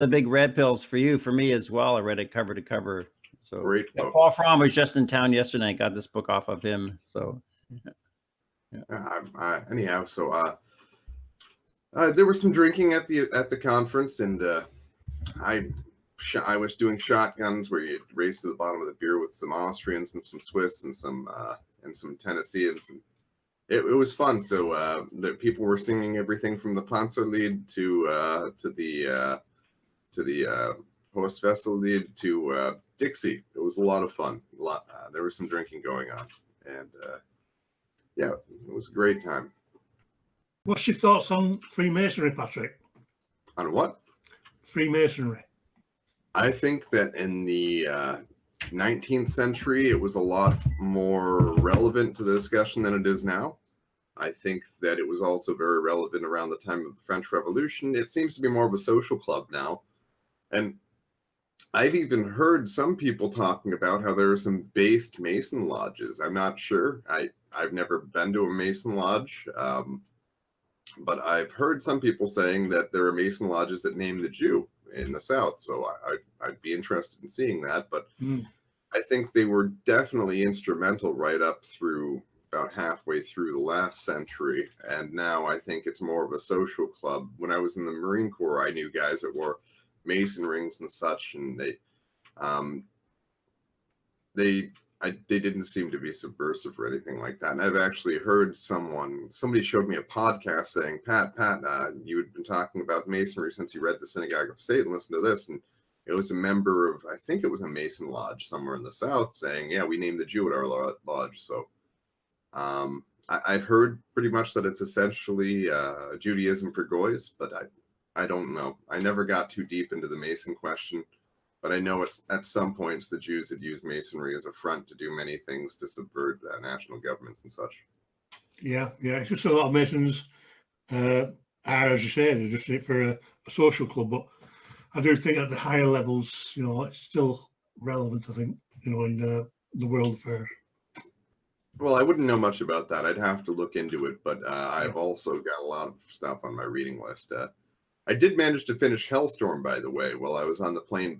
the big red pills for you, for me as well. I read it cover to cover. So Great yeah, book. Paul Fromm was just in town yesterday. I got this book off of him. So anyhow, so there was some drinking at the conference, and I was doing shotguns where you race to the bottom of the beer with some Austrians and some Swiss and some Tennesseans, and it was fun. So the people were singing everything from the Panzerlied to the Horst-Wessel-Lied to Dixie. It was a lot of fun. There was some drinking going on, and yeah, it was a great time. What's your thoughts on Freemasonry, Patrick? On what? Freemasonry. I think that in the 19th century, it was a lot more relevant to the discussion than it is now. I think that it was also very relevant around the time of the French Revolution. It seems to be more of a social club now. And I've even heard some people talking about how there are some based Mason lodges. I'm not sure. I've never been to a Mason lodge. But I've heard some people saying that there are Mason lodges that name the Jew in the South. So I'd be interested in seeing that. But I think they were definitely instrumental right up through about halfway through the last century. And now I think it's more of a social club. When I was in the Marine Corps, I knew guys that wore Mason rings and such, and they didn't seem to be subversive or anything like that. And I've actually heard somebody showed me a podcast saying, Pat, you had been talking about Masonry since you read the Synagogue of Satan. Listen to this. And it was a member of, I think it was a Mason lodge somewhere in the South saying, yeah, we named the Jew at our lodge. So I've heard pretty much that it's essentially Judaism for goys, but I don't know. I never got too deep into the Mason question. But I know it's at some points the Jews had used Masonry as a front to do many things to subvert national governments and such. Yeah. It's just a lot of Masons are, as you say, they're just for a social club. But I do think at the higher levels, it's still relevant, I think, in the world affairs. Well, I wouldn't know much about that. I'd have to look into it. But I've also got a lot of stuff on my reading list. I did manage to finish Hellstorm, by the way, while I was on the plane back.